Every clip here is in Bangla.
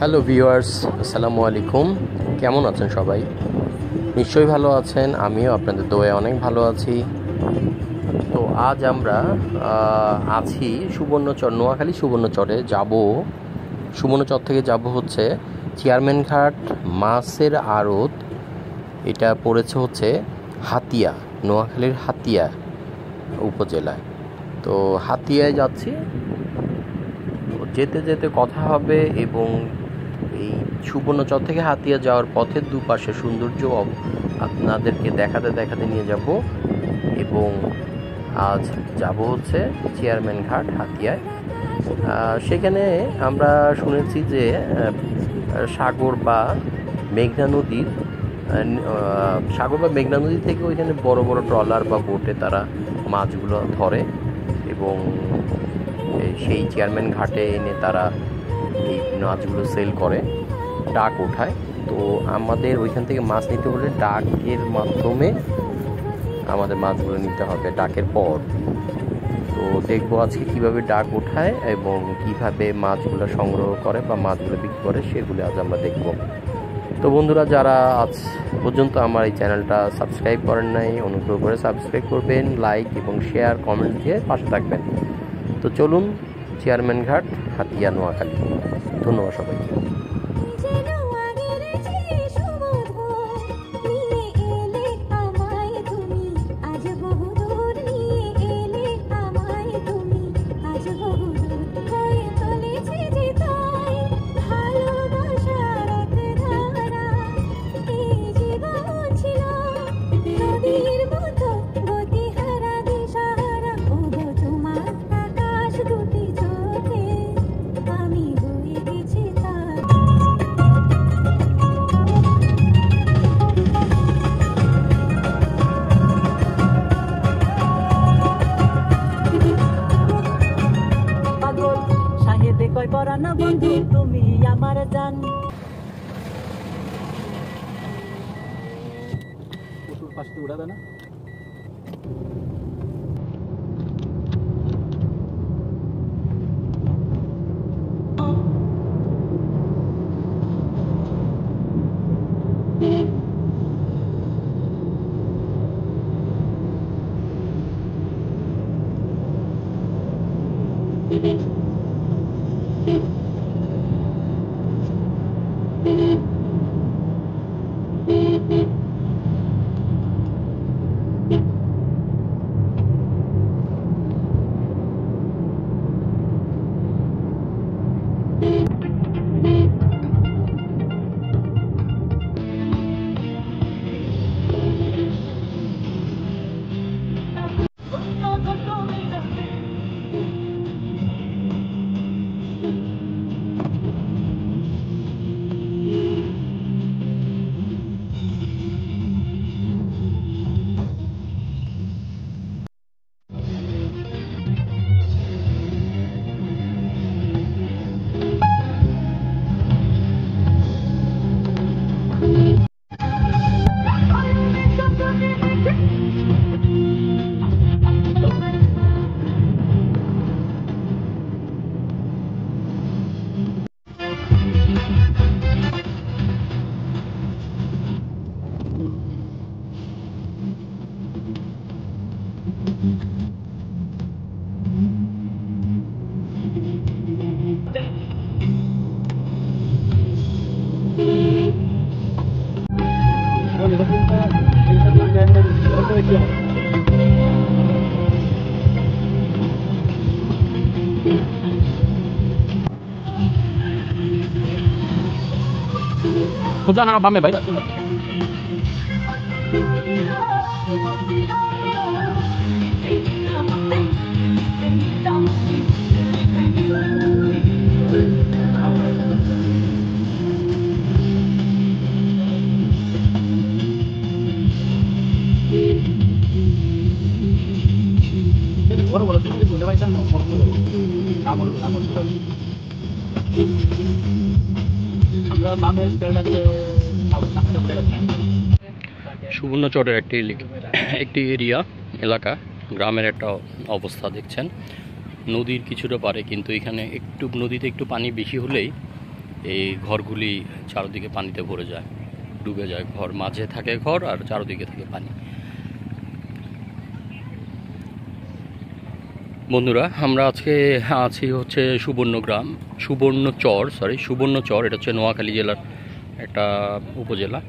হ্যালো ভিউয়ার্স, আসসালামু আলাইকুম। কেমন আছেন সবাই? নিশ্চয়ই ভালো আছেন। আমিও আপনাদের দোয়ায় অনেক ভালো আছি। তো আজ আমরা আছি সুবর্ণচর, নোয়াখালী সুবর্ণচরে যাব। সুবর্ণচর থেকে যাব হচ্ছে চেয়ারম্যান ঘাট মাছের আড়ত। এটা পড়েছে হচ্ছে হাতিয়া, নোয়াখালীর হাতিয়া উপজেলায়। তো হাতিয়ায় যাচ্ছি। যেতে যেতে কথা হবে এবং এই সুবর্ণচর থেকে হাতিয়া যাওয়ার পথের দুপাশে সৌন্দর্য আপনাদেরকে দেখাতে দেখাতে নিয়ে যাব। এবং আজ যাব হচ্ছে চেয়ারম্যান ঘাট হাতিয়ায়। সেখানে আমরা শুনেছি যে সাগর বা মেঘনা নদী থেকে ওইখানে বড় বড় ট্রলার বা বোটে তারা মাছগুলো ধরে এবং সেই চেয়ারম্যান ঘাটে এনে তারা এই মাছগুলো সেল করে, ডাক ওঠায়। তো আমাদের ওইখান থেকে মাছ নিতে হলে ডাকের মাধ্যমে আমাদের মাছগুলো নিতে হবে ডাকের পর। তো দেখবো আজকে কীভাবে ডাক ওঠায় এবং কিভাবে মাছগুলো সংগ্রহ করে বা মাছগুলো বিক্রি করে, সেগুলো আজ আমরা দেখব। তো বন্ধুরা, যারা আজ পর্যন্ত আমার এই চ্যানেলটা সাবস্ক্রাইব করেন নাই, অনুগ্রহ করে সাবস্ক্রাইব করবেন, লাইক এবং শেয়ার কমেন্ট দিয়ে পাশে থাকবেন। তো চলুন, চেয়ারম্যান ঘাট হাতিয়া, নোয়াখালী। ধন্যবাদ সবাইকে। পরানা বন্ধু তুমি আমার জান। পাশে উড়াবে না। Jangan apa-apa, baik. সুবর্ণচরের একটি এলাকা, গ্রামের একটা অবস্থা দেখছেন। নদীর কিছুটা পারে, কিন্তু এখানে নদীতে একটু পানি বেশি হলেই এই ঘরগুলি চারদিকে পানিতে ভরে যায়, ডুবে যায়। ঘর মাঝে থাকে ঘর আর চারদিকে থাকে পানি। বন্ধুরা, আমরা আজকে আছি হচ্ছে সুবর্ণচর। এটা হচ্ছে নোয়াখালী জেলার একটা উপজেলা।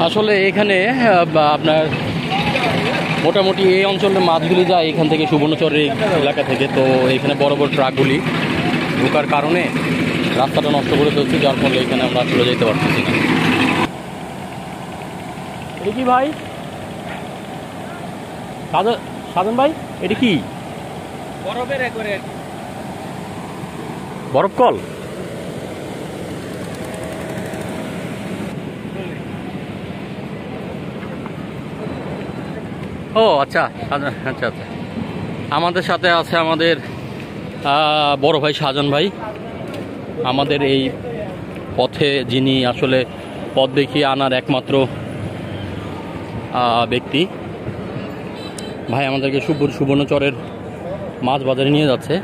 আসলে এখানে আপনার মোটামুটি এই অঞ্চলের মাছগুলি যায় এখান থেকে, সুবর্ণচরের এলাকা থেকে। তো এখানে বড় বড় ট্রাকগুলি ঢোকার কারণে রাস্তাটা নষ্ট করে ফেলছে, যার ফলে এখানে আমরা চলে যেতে পারতেছি না। এটা কি ভাই? সাধন ভাই, এটা কি? বরফ কল? ও আচ্ছা আচ্ছা আচ্ছা। আমাদের সাথে আছে আমাদের বড় ভাই শাহজান ভাই, আমাদের এই পথে যিনি আসলে পথ দেখিয়ে আনার একমাত্র ব্যক্তি। ভাই আমাদেরকে সুবর্ণচরের মাছ বাজারে নিয়ে যাচ্ছে।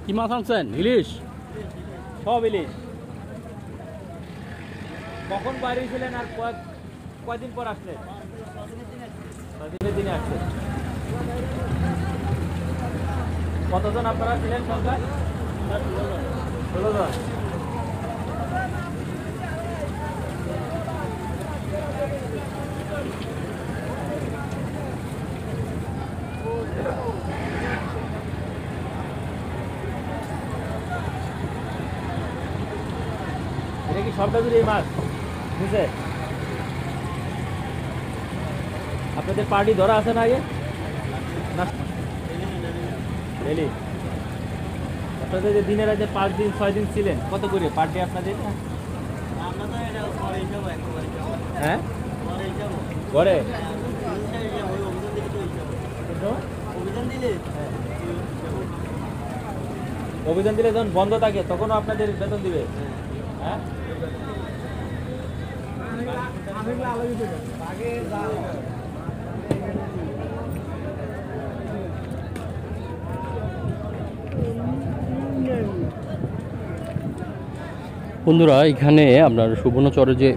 কি মাছ আনছেন? ইলিশ? সব ইলিশ। কখন বাইরে ছিলেন আর কয়দিন পর আসলেন? দিনে আসলেন। কতজন আপনারা ছিলেন সংখ্যা? 16 জন। এটা কি সরকারি মাছ বুঝছে? আপনাদের পার্টি ধরা আছে না আগে? ডেলি আপনাদের যে দিনের রাতে 5 দিন 6 দিন ছিলেন, কত করে পার্টি আপনাদের? হ্যাঁ ঘরে অভিযান দিলে যখন বন্ধ থাকে তখনও আপনাদের বেতন দিবে? হ্যাঁ বন্ধুরা এখানে আপনার সুবর্ণচরে যে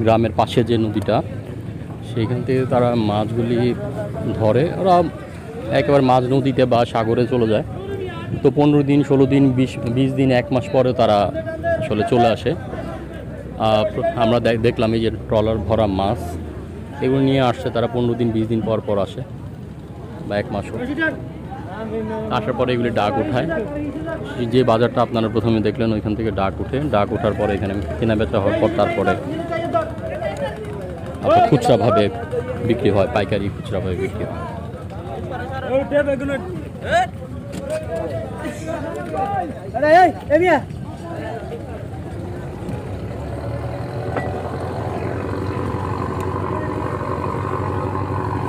গ্রামের পাশে যে নদীটা, সেইখান থেকে তারা মাছগুলি ধরে। ওরা একেবারে মাঝ নদীতে বা সাগরে চলে যায়। তো 15 দিন, 16 দিন, 20 দিন, 1 মাস পরে তারা আসলে চলে আসে। আমরা দেখলাম এই যে ট্রলার ভরা মাছ, এগুলো নিয়ে আসছে তারা 15 দিন, 20 দিন পর পর আসে, বা 1 মাসও। আসার পরে এগুলি ডাক উঠায়। যে বাজারটা আপনারা প্রথমে দেখলেন, ওইখান থেকে ডাক উঠে, ডাক ওঠার পরে এখানে কেনা বেচা হওয়ার পর তারপরে আপনার খুচরাভাবে বিক্রি হয়, পাইকারি খুচরাভাবে বিক্রি হয়।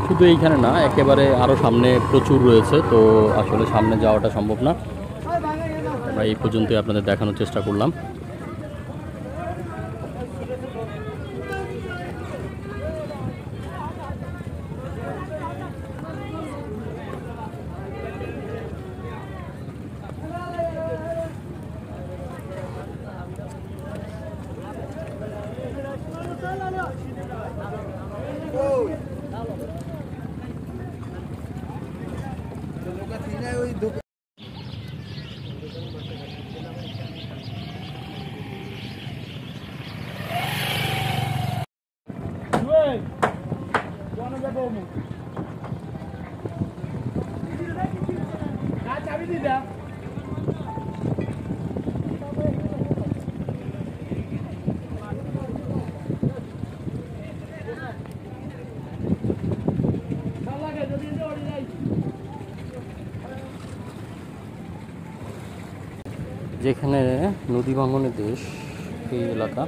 শুধু এইখানে না, একেবারে আরও সামনে প্রচুর রয়েছে। তো আসলে সামনে যাওয়াটা সম্ভব না, আমরা এই পর্যন্তই আপনাদের দেখানোর চেষ্টা করলাম। যেখানে নদী ভাঙনের দেশ, এই এলাকা,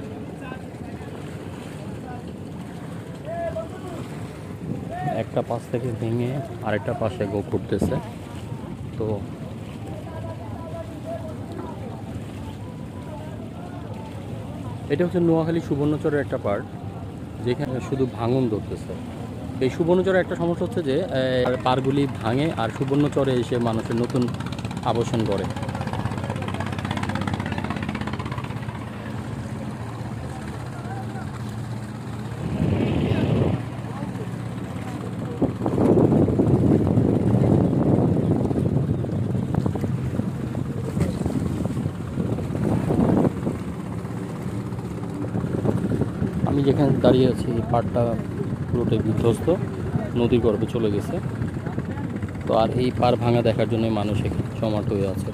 একটা পাশ থেকে ভেঙে আরেকটা পাশে গো করতেছে। তো এটা হচ্ছে নোয়াখালী সুবর্ণচরের একটা পার্ট, যেখানে শুধু ভাঙন ধরতেছে। এই সুবর্ণচরের একটা সমস্যা হচ্ছে যে পাড়গুলি ভাঙে আর সুবর্ণচরে এসে মানুষের নতুন আবাসন করে। আমি যেখানে দাঁড়িয়ে আছি, এই পাড়টা পুরোটাই বিধ্বস্ত, নদীর গর্ভে চলে গেছে। তো আর এই পাড় ভাঙা দেখার জন্য মানুষ এখানে জমাট হয়ে আছে।